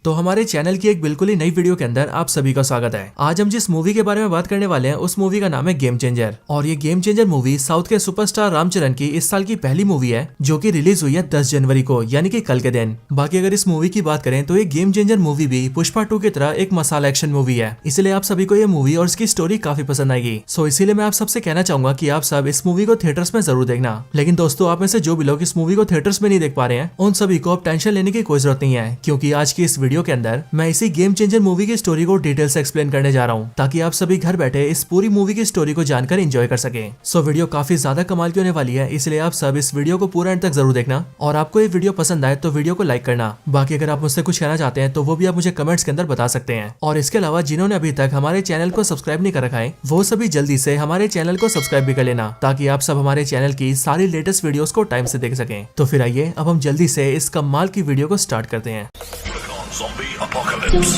तो हमारे चैनल की एक बिल्कुल ही नई वीडियो के अंदर आप सभी का स्वागत है। आज हम जिस मूवी के बारे में बात करने वाले हैं उस मूवी का नाम है गेम चेंजर। और ये गेम चेंजर मूवी साउथ के सुपरस्टार रामचरण की इस साल की पहली मूवी है जो कि रिलीज हुई है 10 जनवरी को, यानी कि कल के दिन। बाकी अगर इस मूवी की बात करें तो ये गेम चेंजर मूवी भी पुष्पा 2 की तरह एक मसाला एक्शन मूवी है, इसलिए आप सभी को ये मूवी और इसकी स्टोरी काफी पसंद आएगी। सो इसीलिए मैं आप सबसे कहना चाहूंगा कि आप सब इस मूवी को थिएटर्स में जरूर देखना। लेकिन दोस्तों, आप में से जो भी लोग इस मूवी को थिएटर्स में नहीं देख पा रहे हैं उन सभी को अब टेंशन लेने की कोई जरूरत नहीं है, क्योंकि आज की इस वीडियो के अंदर मैं इसी गेम चेंजर मूवी की स्टोरी को डिटेल से एक्सप्लेन करने जा रहा हूं, ताकि आप सभी घर बैठे इस पूरी मूवी की स्टोरी को जानकर एंजॉय कर सके। सो वीडियो काफी ज्यादा कमाल की होने वाली है, इसलिए आप सब इस वीडियो को पूरा एंड तक जरूर देखना। और आपको ये वीडियो पसंद आए तो वीडियो को लाइक करना। बाकी अगर आप मुझसे कुछ कहना चाहते हैं तो वो भी आप मुझे कमेंट्स के अंदर बता सकते हैं। और इसके अलावा जिन्होंने अभी तक हमारे चैनल को सब्सक्राइब नहीं कर रखा है वो सभी जल्दी से हमारे चैनल को सब्सक्राइब भी कर लेना, ताकि आप सब हमारे चैनल की सारी लेटेस्ट वीडियोस को टाइम से देख सकें। तो फिर आइए अब हम जल्दी से इस कमाल की वीडियो को स्टार्ट करते हैं। Zombie apocalypse.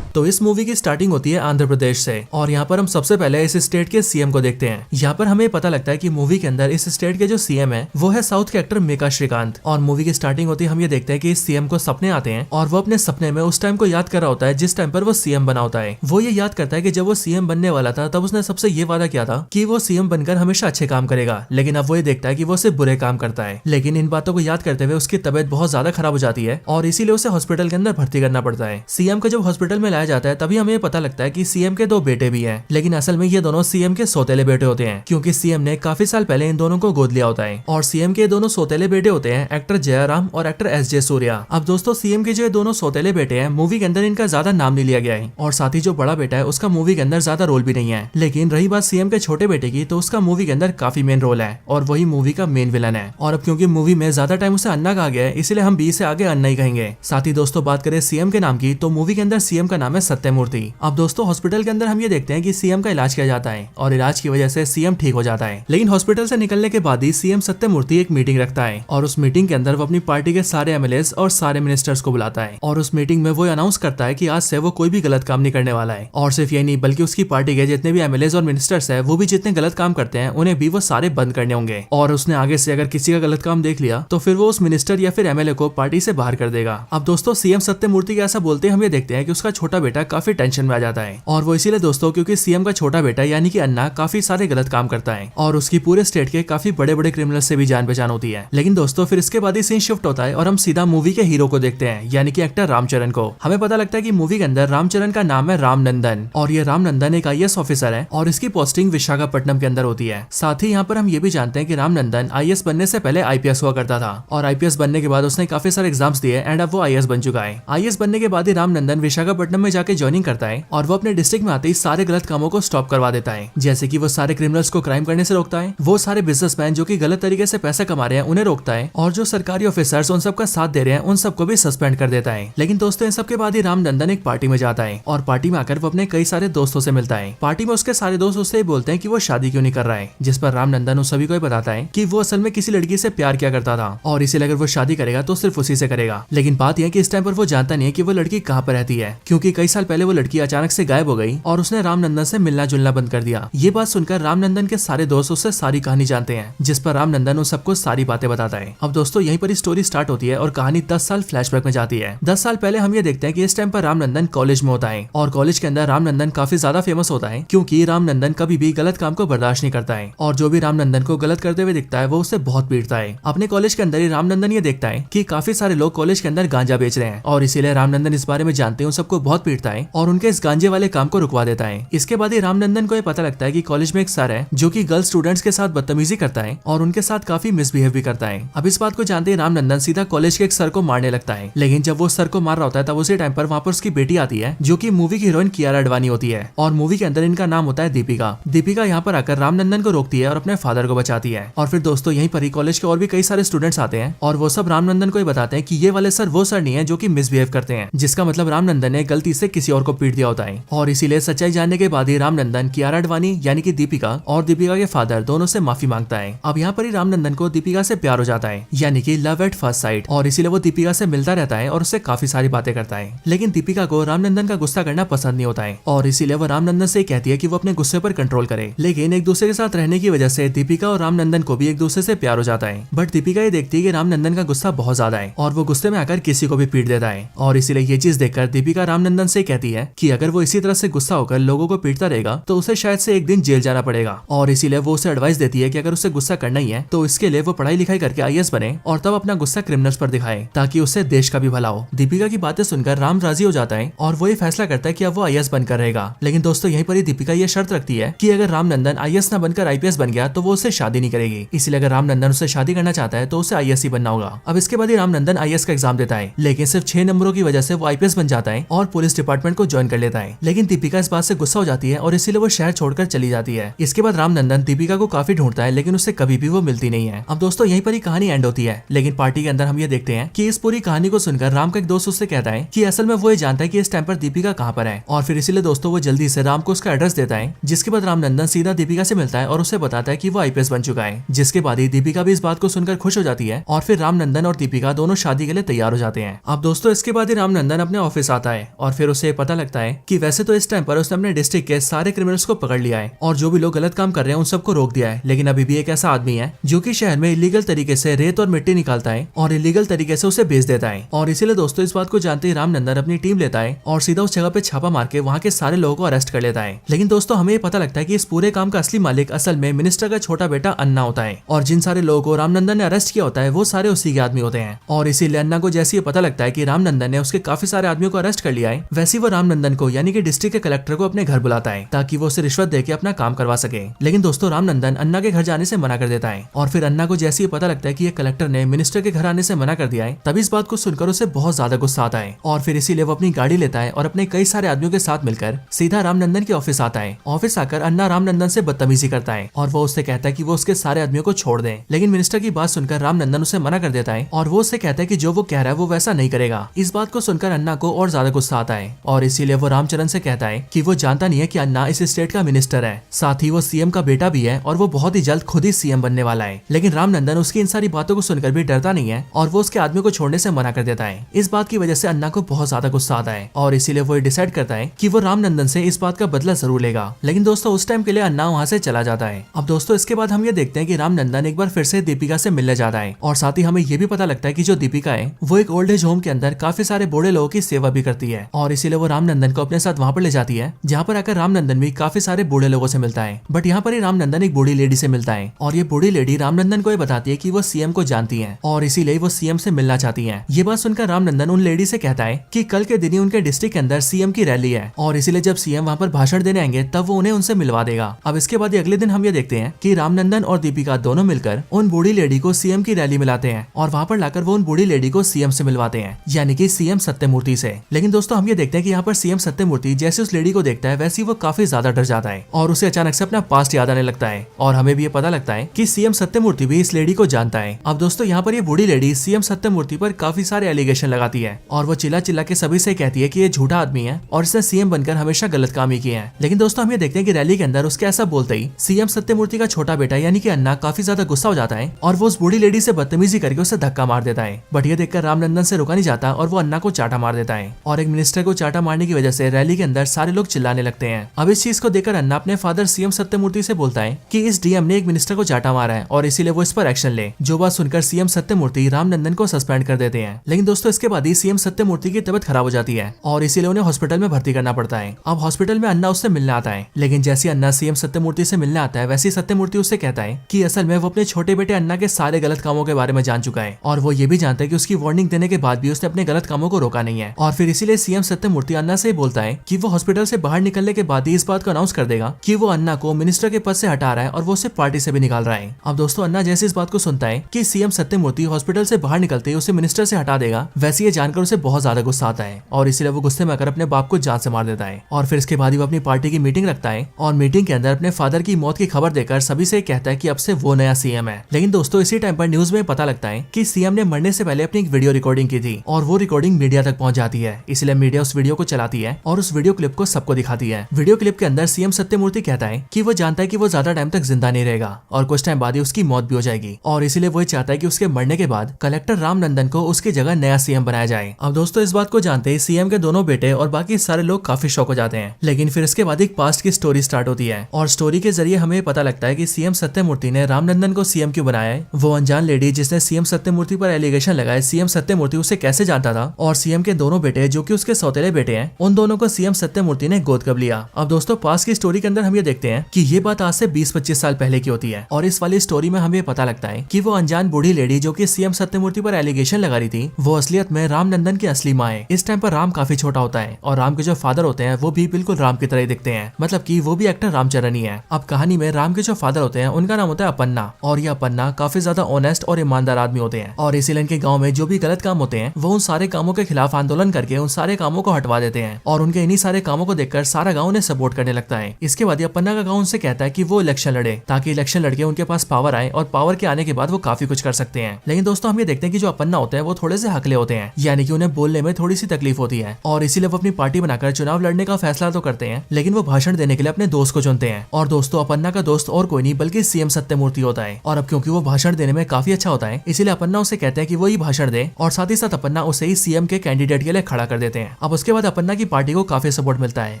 तो इस मूवी की स्टार्टिंग होती है आंध्र प्रदेश से, और यहाँ पर हम सबसे पहले इस स्टेट के सीएम को देखते हैं। यहाँ पर हमें पता लगता है कि मूवी के अंदर इस स्टेट के जो सीएम है वो है साउथ के एक्टर मेका श्रीकांत। और मूवी की स्टार्टिंग होती है हम ये देखते हैं कि इस सीएम को सपने आते हैं और वो अपने सपने में उस टाइम को याद कर रहा होता है जिस टाइम पर वो सीएम बना होता है। वो ये याद करता है कि जब वो सीएम बनने वाला था तब उसने सबसे ये वादा किया था कि वो सीएम बनकर हमेशा अच्छे काम करेगा, लेकिन अब वो ये देखता है कि वो सिर्फ बुरे काम करता है। लेकिन इन बातों को याद करते हुए उसकी तबियत बहुत ज्यादा खराब हो जाती है और इसीलिए उसे हॉस्पिटल के अंदर भर्ती करना पड़ता है। सीएम को जब हॉस्पिटल में लाया जाता है तभी हमें पता लगता है कि सीएम के 2 बेटे भी हैं, लेकिन असल में ये दोनों सीएम के सौतेले बेटे होते हैं, क्योंकि सीएम ने काफी साल पहले इन दोनों को गोद लिया होता है। और सीएम के दोनों सौतेले बेटे होते हैं एक्टर जयराम और एक्टर एसजे सूर्या। अब दोस्तों, सीएम के जो दोनों सौतेले बेटे हैं मूवी के अंदर इनका ज्यादा नाम नहीं लिया गया है, और साथ ही जो बड़ा बेटा है उसका मूवी के अंदर ज्यादा रोल भी नहीं है। लेकिन रही बात सीएम के छोटे बेटे की, तो उसका मूवी के अंदर काफी मेन रोल है और वही मूवी का मेन विलन है। और अब क्योंकि मूवी में ज्यादा टाइम उसे अन्ना कहा गया है, इसलिए हम बी से आगे अन्ना ही कहेंगे। साथ ही दोस्तों, बात करें सीएम के नाम की, तो मूवी के अंदर सीएम का नाम है सत्यमूर्ति। अब दोस्तों, हॉस्पिटल के अंदर हम ये देखते हैं कि सीएम का इलाज किया जाता है और इलाज की वजह से सीएम ठीक हो जाता है। लेकिन हॉस्पिटल से निकलने के बाद ही सीएम सत्यमूर्ति एक मीटिंग रखता है और उस मीटिंग के अंदर वो अपनी पार्टी के सारे एमएलएस और सारे मिनिस्टर्स को बुलाता है। और उस मीटिंग में वो अनाउंस करता है कि आज से वो कोई भी गलत काम नहीं करने वाला है। और सिर्फ यही नहीं, बल्कि उसकी पार्टी के जितने भी एमएलएस और मिनिस्टर्स है वो भी जितने गलत काम करते हैं उन्हें भी वो सारे बंद करने होंगे। और उसने आगे से अगर किसी का गलत काम देख लिया तो फिर वो उस मिनिस्टर या फिर एमएलए को पार्टी से बाहर कर देगा। अब दोस्तों, सीएम सत्यमूर्ति के ऐसा बोलते हम ये देखते हैं कि उसका छोटा बेटा काफी टेंशन में आ जाता है। और वो इसीलिए दोस्तों, क्योंकि सीएम का छोटा बेटा यानी कि अन्ना काफी सारे गलत काम करता है और उसकी पूरे स्टेट के काफी बड़े बड़े क्रिमिनल से भी जान पहचान होती है। लेकिन दोस्तों, फिर इसके बाद ही सीन शिफ्ट होता है और हम सीधा मूवी के हीरो को देखते हैं, यानी कि एक्टर रामचरण को। हमें पता लगता है कि मूवी के अंदर रामचरण का नाम है रामनंदन, और ये रामनंदन एक आईएएस ऑफिसर है और इसकी पोस्टिंग विशाखापट्टनम के अंदर होती है। साथ ही यहाँ पर हम ये भी जानते हैं कि रामनंदन आईएएस बनने से पहले आईपीएस हुआ करता था, और आईपीएस बनने के बाद उसने काफी सारे एग्जाम्स दिए एंड अब वो आईएएस बन चुका है। आईएएस बनने के बाद ही रामनंदन विशाखापट्टनम में जाके ज्वाइनिंग करता है और वो अपने डिस्ट्रिक्ट में आते ही सारे गलत कामों को स्टॉप करवा देता है। जैसे कि वो सारे क्रिमिनल्स को क्राइम करने से रोकता है, वो सारे बिजनेसमैन जो कि गलत तरीके से पैसा कमा रहे हैं उन्हें रोकता है, और जो सरकारी ऑफिसर्स उन सबका साथ दे रहे हैं उन सबको भी सस्पेंड कर देता है। लेकिन दोस्तों, इन सब के बाद ही रामनंदन एक पार्टी में जाता है और पार्टी में आकर वो अपने कई सारे दोस्तों से मिलता है। पार्टी में उसके सारे दोस्त उससे बोलते हैं कि वो शादी क्यों नहीं कर रहा है, जिस पर रामनंदन उस सभी को बताता है कि वो असल में किसी लड़की से प्यार किया करता था और इसीलिए अगर वो शादी करेगा तो सिर्फ उसी से करेगा। लेकिन बात यह कि इस टाइम पर वो जानता नहीं है कि वो लड़की कहाँ पर रहती है, क्योंकि कई साल पहले वो लड़की अचानक से गायब हो गई और उसने रामनंदन से मिलना जुलना बंद कर दिया। ये बात सुनकर रामनंदन के सारे दोस्त उससे सारी कहानी जानते हैं, जिस पर रामनंदन उन सबको सारी बातें बताता है। अब दोस्तों, यहीं पर स्टोरी स्टार्ट होती है और कहानी 10 साल फ्लैशबैक में जाती है। 10 साल पहले हम ये देखते हैं कि इस टाइम पर रामनंदन कॉलेज में होता है और कॉलेज के अंदर रामनंदन काफी ज्यादा फेमस होता है, क्योंकि रामनंदन कभी भी गलत काम को बर्दाश्त नहीं करता है और जो भी रामनंदन को गलत करते हुए दिखता है वो उसे बहुत पीटता है। अपने कॉलेज के अंदर ही रामनंदन ये देखता है कि काफी सारे लोग कॉलेज के अंदर गांजा बेच रहे हैं और इसीलिए रामनंदन इस बारे में जानते हैं उन सबको बहुत पीटता है और उनके इस गांजे वाले काम को रुकवा देता है। इसके बाद ही रामनंदन को ये पता लगता है कि कॉलेज में एक सर है जो कि गर्ल स्टूडेंट्स के साथ बदतमीजी करता है और उनके साथ काफी मिसबिहेव भी करता है। अब इस बात को जानते ही रामनंदन सीधा कॉलेज के एक सर को मारने लगता है। लेकिन जब वो सर को मार रहा होता है तब उसी टाइम पर वहाँ पर उसकी बेटी आती है जो कि मूवी की हीरोइन कियारा अडवाणी होती है और मूवी के अंदर इनका नाम होता है दीपिका। दीपिका यहाँ पर आकर रामनंदन को रोकती है और अपने फादर को बचाती है। और फिर दोस्तों, यहीं पर ही कॉलेज के और भी कई सारे स्टूडेंट्स आते हैं और वो सब रामनंदन को बताते हैं कि ये वाले सर वो सर नहीं है जो कि मिसबिहेव करते हैं, जिसका मतलब रामनंदन ने गलती से किसी और को पीट दिया होता है। और इसीलिए सच्चाई जानने के बाद ही रामनंदन कियारा अडवाणी यानी कि दीपिका और दीपिका के फादर दोनों से माफी मांगता है। अब यहाँ पर ही रामनंदन को दीपिका से प्यार हो जाता है, यानी कि लव एट फर्स्ट साइट, और इसीलिए वो दीपिका से मिलता रहता है और उससे काफी सारी बातें करता है। लेकिन दीपिका को रामनंदन का गुस्सा करना पसंद नहीं होता है और इसीलिए वो रामनंदन से कहती है कि वो अपने गुस्से पर कंट्रोल करे। लेकिन एक दूसरे के साथ रहने की वजह से दीपिका और रामनंदन को भी एक दूसरे से प्यार हो जाता है। बट दीपिका ये देखती है कि रामनंदन का गुस्सा बहुत ज्यादा है और वो गुस्से में आकर किसी को भी पीट देता है। और इसीलिए ये चीज देखकर दीपिका रामनंदन से कहती है कि अगर वो इसी तरह से गुस्सा होकर लोगों को पीटता रहेगा तो उसे शायद से एक दिन जेल जाना पड़ेगा। और इसीलिए वो उसे एडवाइस देती है कि अगर उसे गुस्सा करना ही है तो इसके लिए वो पढ़ाई लिखाई करके आईएएस बने और तब अपना गुस्सा क्रिमिनल्स पर दिखाए ताकि उससे देश का भी भला हो। दीपिका की बातें सुनकर राम राजी हो जाता है और वो ये फैसला करता है कि अब वो आईएएस बनकर रहेगा। लेकिन दोस्तों यहीं पर ही दीपिका ये शर्त रखती है कि अगर रामनंदन आईएएस न बनकर आईपीएस बन गया तो वो उससे शादी नहीं करेगी। इसलिए अगर रामनंदन उससे शादी करना चाहता है तो उसे आईएएस ही बनना होगा। अब इसके बाद ही रामनंदन आईएएस का एग्जाम देता है, लेकिन सिर्फ 6 नंबरों की वजह से वो आईपीएस बन जाता है और पुलिस डिपार्टमेंट को ज्वाइन कर लेता है। लेकिन दीपिका इस बात से गुस्सा हो जाती है और इसीलिए वो शहर छोड़कर चली जाती है। इसके बाद रामनंदन दीपिका को काफी ढूंढता है लेकिन उससे कभी भी वो मिलती नहीं है। अब दोस्तों यहीं पर ही कहानी एंड होती है। लेकिन पार्टी के अंदर हम ये देखते हैं कि इस पूरी कहानी को सुनकर राम का एक दोस्त उससे कहता है कि असल में वो ये जानता है कि इस टाइम पर दीपिका कहाँ पर है। और फिर इसीलिए दोस्तों वो जल्दी से राम को उसका एड्रेस देता है, जिसके बाद रामनंदन सीधा दीपिका से मिलता है और उसे बताता है कि वो आईपीएस बन चुका है। जिसके बाद ही दीपिका भी इस बात को सुनकर खुश हो जाती है और फिर रामनंदन और दीपिका दोनों शादी के लिए तैयार हो जाते हैं। अब दोस्तों इसके बाद ही रामनंदन अपने ऑफिस आता है और फिर उसे पता लगता है कि वैसे तो इस टाइम पर उसने अपने डिस्ट्रिक्ट के सारे क्रिमिनल्स को पकड़ लिया है और जो भी लोग गलत काम कर रहे हैं उन सबको रोक दिया है। लेकिन अभी भी एक ऐसा आदमी है जो कि शहर में इलीगल तरीके से रेत और मिट्टी निकालता है और इलीगल तरीके से उसे बेच देता है। और इसीलिए दोस्तों इस बात को जानते ही रामनंदन अपनी टीम लेता है और सीधा उस जगह पे छापा मार के वहाँ के सारे लोगों को अरेस्ट कर लेता है। लेकिन दोस्तों हमें पता लगता है कि इस पूरे काम का असली मालिक असल में मिनिस्टर का छोटा बेटा अन्ना होता है और जिन सारे लोगों को रामनंदन ने अरेस्ट किया होता है वो सारे उसी के आदमी होते हैं। और इसीलिए अन्ना को जैसे ही पता लगता है कि रामनंदन ने उसके काफी सारे आदमियों को अरेस्ट कर लिया है, वैसे वो रामनंदन को यानी कि डिस्ट्रिक्ट के कलेक्टर को अपने घर बुलाता है ताकि वो उसे रिश्वत देके अपना काम करवा सके। लेकिन दोस्तों रामनंदन अन्ना के घर जाने से मना कर देता है और फिर अन्ना को जैसे ही पता लगता है कि ये कलेक्टर ने मिनिस्टर के घर आने से मना कर दिया है, तभी इस बात को सुनकर उसे बहुत ज्यादा गुस्सा आता है और फिर इसीलिए वो अपनी गाड़ी लेता है और अपने कई सारे आदमियों के साथ मिलकर सीधा रामनंदन के ऑफिस आता है। ऑफिस आकर अन्ना रामनंदन से बदतमीजी करता है और वो उससे कहता है कि वो उसके सारे आदमियों को छोड़ दे। लेकिन मिनिस्टर की बात सुनकर रामनंदन उसे मना कर देता है और वो उससे कहता है कि जो वो कह रहा है वो वैसा नहीं करेगा। इस बात को सुनकर अन्ना को और ज्यादा गुस्सा आता है और इसीलिए वो रामचरण से कहता है कि वो जानता नहीं है कि अन्ना इस स्टेट का मिनिस्टर है, साथ ही वो सीएम का बेटा भी है और वो बहुत ही जल्द खुद ही सीएम बनने वाला है। लेकिन रामनंदन उसकी इन सारी बातों को सुनकर भी डरता नहीं है और वो उसके आदमियों को छोड़ने से मना कर देता है। इस बात की वजह से अन्ना को बहुत ज्यादा गुस्सा आता है और इसीलिए वो डिसाइड करता है कि वो रामनंदन से इस बात का बदला जरूर लेगा। लेकिन दोस्तों उस टाइम के लिए अन्ना वहाँ से चला जाता है। अब दोस्तों इसके बाद हम ये देखते हैं कि रामनंदन एक बार फिर से दीपिका से मिलने जाता है और साथ ही हमें ये भी पता लगता है कि जो दीपिका है वो एक ओल्ड एज होम के अंदर काफी सारे बूढ़े लोगों की सेवा भी करती है और इसीलिए वो रामनंदन को अपने साथ वहाँ पर ले जाती है, जहाँ पर आकर रामनंदन भी काफी सारे बूढ़े लोगों से मिलता है। बट यहाँ पर ही रामनंदन एक बूढ़ी लेडी से मिलता है और ये बूढ़ी लेडी रामनंदन को ये बताती है कि वो सीएम को जानती है और इसीलिए वो सीएम से मिलना चाहती है। ये बात सुनकर रामनंदन उन लेडी से कहता है कि कल के दिन ही उनके डिस्ट्रिक्ट के अंदर सीएम की रैली है और इसीलिए जब सीएम वहाँ पर भाषण देने आएंगे तब वो उन्हें उनसे मिलवा देगा। अब इसके बाद अगले दिन हम ये देखते हैं कि रामनंदन और दीपिका दोनों मिलकर उन बूढ़ी लेडी को सीएम की रैली में लाते हैं और वहाँ पर लाकर वो उन बूढ़ी लेडी को सीएम से मिलवाते हैं, यानी कि सीएम सत्यमूर्ति से। लेकिन दोस्तों हम ये देखते हैं कि यहाँ पर सीएम सत्यमूर्ति जैसे उस लेडी को देखता है वैसे वो काफी ज्यादा डर जाता है और उसे अचानक से अपना पास्ट याद आने लगता है और हमें भी ये पता लगता है कि सीएम सत्यमूर्ति भी इस लेडी को जानता है। अब दोस्तों यहाँ पर ये बूढ़ी लेडी सीएम सत्यमूर्ति पर काफी सारे एलिगेशन लगाती है और वो चिल्ला चिल्ला के सभी से कहती है कि ये झूठा आदमी है और इसने सीएम बनकर हमेशा गलत काम ही किए हैं। लेकिन दोस्तों हम ये देखते हैं कि रैली के अंदर उसके ऐसा बोलते ही सीएम सत्यमूर्ति का छोटा बेटा यानी कि अन्ना काफी ज्यादा गुस्सा हो जाता है और वो उस बूढ़ी लेडी से बदतमीजी करके उसे धक्का मार देता है। बट ये देखकर रामनंदन से रुका नहीं जाता और वो अन्ना को चाटा मार देता है और एक मिनिस्टर को चाटा मारने की वजह से रैली के अंदर सारे लोग चिल्लाने लगते हैं। अब इस चीज को देखकर अन्ना अपने फादर सीएम सत्यमूर्ति से बोलता है कि इस डीएम ने एक मिनिस्टर को चाटा मारा है और इसीलिए वो इस पर एक्शन ले। जो बात सुनकर सीएम सत्यमूर्ति रामनंदन को सस्पेंड कर देते हैं। लेकिन दोस्तों इसके बाद ही सीएम सत्यमूर्ति की तबीयत खराब हो जाती है और इसीलिए उन्हें हॉस्पिटल में भर्ती करना पड़ता है। अब हॉस्पिटल में अन्ना उससे मिलने आता है, लेकिन जैसे अन्ना सीएम सत्यमूर्ति से मिलने आता है वैसे सत्यमूर्ति उससे कहता है कि असल में वो अपने छोटे बेटे अन्ना के सारे गलत कामों के बारे में जान चुका है और वो ये भी जानता है कि उसकी वार्निंग देने के बाद भी उसने अपने गलत कामों को रोका नहीं है। और फिर इसीलिए सीएम सत्यमूर्ति अन्ना से बोलता है कि वो हॉस्पिटल से बाहर निकलने के बाद ही इस बात को अनाउंस कर देगा कि वो अन्ना को मिनिस्टर के पद से हटा रहा है और वो उसे पार्टी से भी निकाल रहा है। अब दोस्तों अन्ना जैसे इस बात को सुनता है कि सीएम सत्यमूर्ति हॉस्पिटल से बाहर निकलते ही उसे मिनिस्टर से हटा देगा, वैसे ये जानकर उसे बहुत ज्यादा गुस्सा आता है और इसीलिए वो गुस्से में आकर अपने बाप को जान से मार देता है। और फिर इसके बाद ही वो अपनी पार्टी की मीटिंग रखता है और मीटिंग के अंदर अपने फादर की मौत की खबर देकर सभी से कहता है कि अब से वो नया सीएम है। लेकिन दोस्तों इसी टाइम पर न्यूज में पता लगता है कि सीएम ने मरने से पहले अपनी एक वीडियो रिकॉर्डिंग की थी और वो रिकॉर्डिंग मीडिया तक पहुंच जाती है, इसलिए मीडिया उस वीडियो को चलाती है और उस वीडियो क्लिप को सबको दिखाती है। वीडियो क्लिप के अंदर सीएम सत्यमूर्ति कहता है कि वो जानता है कि वो ज्यादा टाइम तक जिंदा नहीं रहेगा और कुछ टाइम बाद ही उसकी मौत भी हो जाएगी और इसीलिए वो चाहता है कि उसके मरने के बाद कलेक्टर रामनंदन को उसकी जगह नया सीएम बनाया जाए। अब दोस्तों इस बात को जानते ही सीएम के दोनों बेटे और बाकी सारे लोग काफी शॉक हो जाते हैं। लेकिन फिर इसके बाद एक पास्ट की स्टोरी स्टार्ट होती है और स्टोरी के जरिए हमें पता लगता है कि सीएम सत्यमूर्ति ने रामनंदन को सीएम क्यों बनाया है। वो अनजान लेडी जिसने सीएम सत्यमूर्ति पर एलिगेशन लगाए, सीएम सत्यमूर्ति उसे कैसे जानता था और सीएम के दोनों बेटे जो कि उसके सौतेले बेटे हैं, उन दोनों को सीएम सत्यमूर्ति ने गोद कब लिया। अब दोस्तों पास्ट की स्टोरी के अंदर हम ये देखते हैं कि ये बात आज से 20-25 साल पहले की होती है और इस वाली स्टोरी में हमें पता लगता है कि वो अनजान बूढ़ी लेडी जो कि सीएम सत्यमूर्ति पर एलिगेशन लगा रही थी, वो असलियत में रामनंदन की असली माँ है। इस टाइम पर राम काफी छोटा होता है और राम के जो फादर होते हैं वो भी बिल्कुल राम की तरह ही दिखते हैं, मतलब कि वो भी एक्टर रामचरण ही है। अब कहानी में राम के जो फादर होते हैं उनका नाम होता है अपन्ना और ये अपन्ना काफी ज्यादा ऑनेस्ट और ईमानदार आदमी होते हैं और इसीलिए इनके गाँव में जो भी गलत काम होते हैं वो उन सारे कामों के खिलाफ आंदोलन करके उन सारे कामों को हटवा देते हैं और उनके इन्हीं सारे कामों को देखकर सारा गाँव उन्हें सपोर्ट करने लगता है। इसके बाद अपन्ना का गाँव उनसे कहता है कि वो इलेक्शन लड़े ताकि इलेक्शन लड़के उनके पास पावर आए और पावर के आने के बाद वो काफी कुछ कर सकते हैं। लेकिन दोस्तों हम ये देखते हैं कि जो अपन्ना होते हैं वो थोड़े से हकले होते हैं, यानी कि उन्हें बोलने में थोड़ी सी तकलीफ होती है और इसीलिए वो अपनी पार्टी बनाकर चुनाव लड़ने का फैसला तो करते हैं, लेकिन वो भाषण देने के लिए अपने दोस्त को चुनते हैं। और दोस्तों अपन्ना का दोस्त और कोई नहीं बल्कि सीएम सत्यमूर्ति होता है और अब क्योंकि वो भाषण देने में काफी अच्छा होता है इसीलिए अपन्ना उसे कहते हैं कि वो ही भाषण दे और साथ ही साथ अपन्ना उसे ही सीएम के कैंडिडेट के लिए खड़ा कर देते हैं। अब उसके बाद अपन्ना की पार्टी को काफी सपोर्ट मिलता है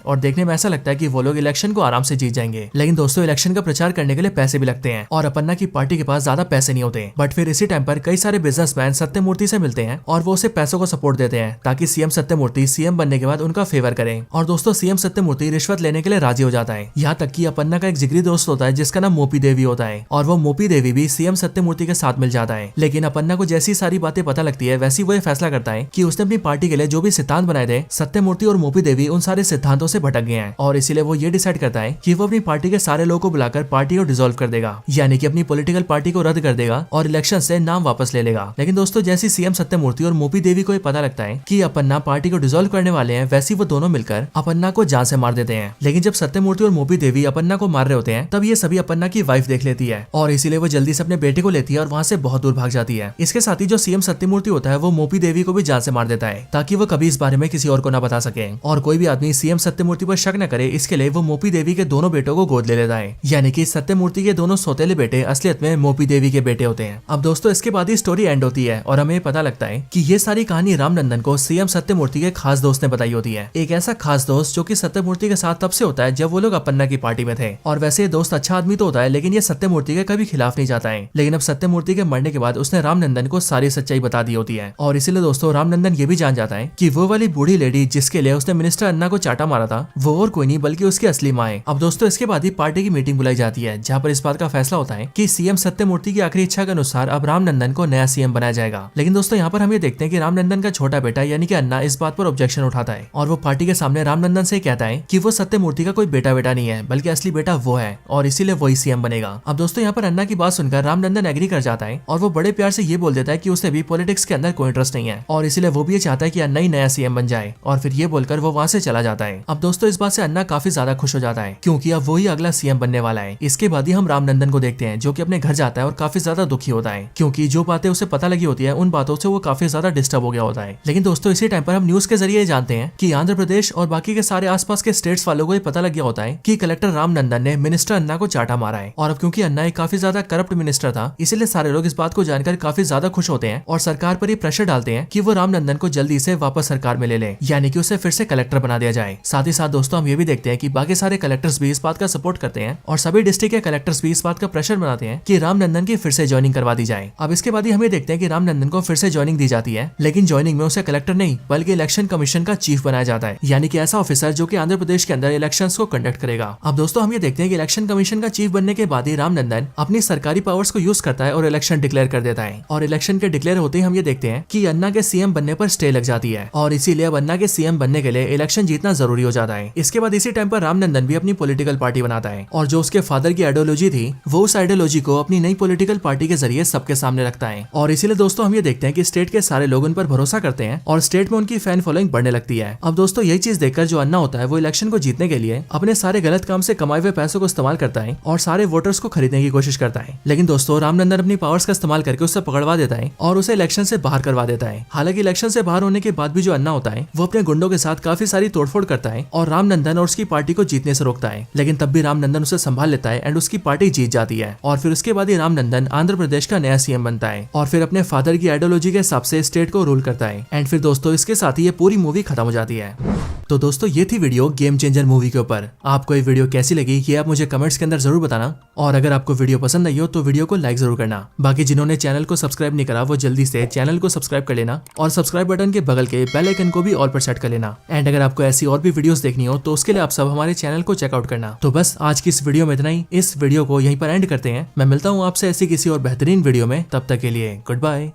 और देखने में ऐसा लगता है कि वो लोग इलेक्शन को आराम से जीत जाएंगे। लेकिन दोस्तों इलेक्शन का प्रचार करने के लिए पैसे भी लगते हैं और अपन्ना की पार्टी के पास ज्यादा पैसे नहीं होते। बट फिर इसी टाइम पर कई सारे बिजनेसमैन सत्यमूर्ति से मिलते हैं और वो उसे पैसों को सपोर्ट देते हैं ताकि सीएम सत्यमूर्ति सीएम बनने के बाद उनका फेवर करें। और दोस्तों सीएम सत्यमूर्ति रिश्वत लेने के लिए राजी हो जाता है। यहाँ तक कि अपन्ना का एक जिगरी दोस्त होता है जिसका नाम मोपी देवी होता है और वो मोपी देवी भी सीएम सत्यमूर्ति के साथ मिल जाता है। लेकिन अपन्ना को जैसी सारी बातें पता लगती है वैसी वो ये फैसला करता है कि उसने अपनी पार्टी के लिए जो भी सिद्धांत बनाए थे सत्यमूर्ति और मोपी देवी उन सारे सिद्धांतों से भटक गए हैं और इसीलिए वो ये डिसाइड करता है कि वो अपनी पार्टी के सारे लोगों को बुलाकर पार्टी को डिसॉल्व कर देगा, यानी कि अपनी पॉलिटिकल पार्टी को रद्द कर देगा और इलेक्शन से नाम वापस ले लेगा। लेकिन दोस्तों जैसी सीएम सत्यमूर्ति और मोपी देवी को ये पता लगता है कि अपन्ना पार्टी को डिसॉल्व करने वाले हैं, वैसी वो दोनों मिलकर अपन्ना को जान से मार देते हैं। लेकिन जब सत्यमूर्ति और मोपी देवी अपन्ना को मार रहे होते हैं तब ये सभी अपन्ना की वाइफ देख लेती है और इसीलिए वो जल्दी से अपने बेटे को लेती है और वहाँ से बहुत दूर भाग जाती है। इसके साथ ही जो सीएम सत्यमूर्ति होता है वो मोपी देवी को भी जान से मार देता है ताकि वो कभी इस बारे में किसी और को न बता सके और कोई भी आदमी सीएम सत्यमूर्ति पर शक न करे। इसके लिए वो मोपी देवी के दोनों बेटों को गोद ले लेता है, यानी कि सत्यमूर्ति के दोनों सौतेले बेटे असलियत में मोपी देवी के बेटे होते हैं। अब दोस्तों इसके बाद ही स्टोरी एंड होती है और हमें पता लगता है कि ये सारी कहानी रामनंदन को सीएम सत्यमूर्ति के खास दोस्त ने बताई होती है। एक ऐसा खास दोस्त जो कि सत्यमूर्ति के साथ तब से होता है जब वो लोग अपन्ना की पार्टी में थे और वैसे ये दोस्त अच्छा आदमी तो होता है लेकिन ये सत्यमूर्ति के कभी खिलाफ नहीं जाता है। लेकिन अब सत्यमूर्ति के मरने के बाद उसने रामनंदन को सारी सच्चाई बता दी होती है और इसीलिए दोस्तों रामनंदन ये भी जान जाता है कि वो वाली बूढ़ी लेडी जिसके लिए उसने मिनिस्टर अन्ना को चाटा मारा था वो और कोई नहीं बल्कि उसकी असली माँ है। अब दोस्तों इसके बाद ही पार्टी की मीटिंग बुलाई जाती है जहाँ पर इस बात का फैसला होता है कि सीएम सत्यमूर्ति की आखिरी इच्छा के अनुसार अब रामनंदन को नया सीएम बनाया जाएगा। लेकिन दोस्तों यहाँ पर हम ये देखते हैं कि रामनंदन का छोटा बेटा यानी कि अन्ना इस बात पर ऑब्जेक्शन उठाता है और वो पार्टी के सामने रामनंदन से कहता है कि वो सत्यमूर्ति का कोई बेटा नहीं है बल्कि असली बेटा वो है और इसीलिए वही सीएम बनेगा। अब दोस्तों यहाँ पर अन्ना की बात सुनकर रामनंदन एग्री कर जाता है और वो बड़े प्यार से ये बोल देता है कि उसे भी पॉलिटिक्स के अंदर कोई इंटरेस्ट नहीं है और इसीलिए वो भी ये चाहता है कि अन्ना ही नया सीएम बन जाए और फिर ये बोलकर वो वहाँ से चला जाता है। अब दोस्तों इस बात से अन्ना काफी ज्यादा खुश हो जाता है क्योंकि अब वही अगला सीएम बनने वाला है। इसके बाद ही हम रामनंदन को देखते हैं जो कि अपने घर जाता है और काफी ज्यादा दुखी होता है क्योंकि जो बातें उसे पता लगी होती है उन बातों से वो काफी ज्यादा डिस्टर्ब हो गया होता है। लेकिन दोस्तों इसी टाइम पर हम न्यूज के जरिए जानते हैं कि आंध्र प्रदेश और बाकी के सारे आसपास के स्टेट्स वालों को ये पता लग गया होता है कि कलेक्टर रामनंदन ने मिनिस्टर अन्ना को चाटा मारा है और अब क्योंकि अन्ना एक काफी ज्यादा करप्ट मिनिस्टर था इसलिए सारे लोग इस बात को जानकर काफी ज्यादा खुश होते हैं और सरकार पर ये प्रेशर डालते हैं कि वो रामनंदन को जल्दी से वापस सरकार में ले ले, यानी कि उसे फिर से कलेक्टर बना दिया जाए। साथ ही साथ दोस्तों हम ये भी देखते हैं कि बाकी सारे कलेक्टर्स भी इस बात का सपोर्ट करते हैं और सभी डिस्ट्रिक्ट के कलेक्टर्स भी इस बात का प्रेशर बनाते हैं कि रामनंदन की फिर से ज्वाइनिंग करवा दी जाए। अब इसके बाद ही हमें देखते हैं कि रामनंदन को फिर से ज्वाइनिंग दी जाती है लेकिन ज्वाइनिंग में उसे कलेक्टर नहीं बल्कि इलेक्शन कमीशन का चीफ बनाया जाता है, यानी कि ऐसा ऑफिसर जो कि आंध्र प्रदेश के अंदर इलेक्शंस को कंडक्ट करेगा। अब दोस्तों हम ये देखते हैं कि इलेक्शन कमीशन का चीफ बनने के बाद ही रामनंदन अपनी सरकारी पावर्स को यूज करता है और इलेक्शन डिक्लेयर कर देता है और इलेक्शन के डिक्लेयर होते ही हम ये देखते हैं कि अन्ना के सीएम बनने पर स्टे लग जाती है और इसीलिए अब अन्ना के सीएम बनने के लिए इलेक्शन जीतना जरूरी हो जाता है। इसके बाद इसी टाइम पर रामनंदन भी अपनी पॉलिटिकल पार्टी बनाता है और जो उसके फादर की आइडियोलॉजी थी वो उस आइडियोलॉजी को अपनी नई पॉलिटिकल पार्टी के जरिए सबके सामने रखता है और इसीलिए दोस्तों हम ये देखते हैं कि स्टेट के सारे लोग उन पर भरोसा करते हैं और स्टेट में उनकी फैन फॉलोइंग बढ़ने लगती है। अब दोस्तों यही चीज देखकर जो अन्ना होता है वो इलेक्शन को जीतने के लिए अपने सारे गलत काम से कमाए हुए पैसों को इस्तेमाल करता है और सारे वोटर्स को खरीदने की कोशिश करता है। लेकिन दोस्तों रामनंदन अपनी पावर्स का इस्तेमाल करके उससे पकड़वा देता है और उसे इलेक्शन से बाहर करवा देता है। हालांकि इलेक्शन से बाहर होने के बाद भी जो अन्ना होता है वो अपने गुंडों के साथ काफी सारी तोड़फोड़ करता है और रामनंदन और उसकी पार्टी को जीतने से रोकता है, लेकिन तब भी रामनंदन उसे संभाल लेता है एंड उसकी पार्टी जीत जाती है। और फिर उसके बाद ही रामनंदन आंध्र प्रदेश का नया सीएम बनता है और फिर अपने फादर की आइडियोलॉजी के हिसाब से स्टेट को रूल करता है। एंड फिर दोस्तों इसके साथ ही ये पूरी मूवी खत्म हो जाती है। तो दोस्तों ये थी वीडियो गेम चेंजर मूवी के ऊपर। आपको ये वीडियो कैसी लगी ये आप मुझे कमेंट्स के अंदर जरूर बताना, और अगर आपको वीडियो पसंद आई हो तो वीडियो को लाइक जरूर करना। बाकी जिन्होंने चैनल को सब्सक्राइब नहीं करा वो जल्दी से चैनल को सब्सक्राइब कर लेना और सब्सक्राइब बटन के बगल के बेल आइकन को भी ऑल पर सेट कर लेना। एंड अगर आपको ऐसी और भी वीडियोस देखनी हो तो उसके लिए आप सब हमारे चैनल को चेकआउट करना। तो बस आज की इस वीडियो में इतना ही। इस वीडियो को यहीं पर एंड करते हैं। मैं मिलता हूँ आपसे ऐसी किसी और बेहतरीन वीडियो में, तब तक के लिए गुड बाय।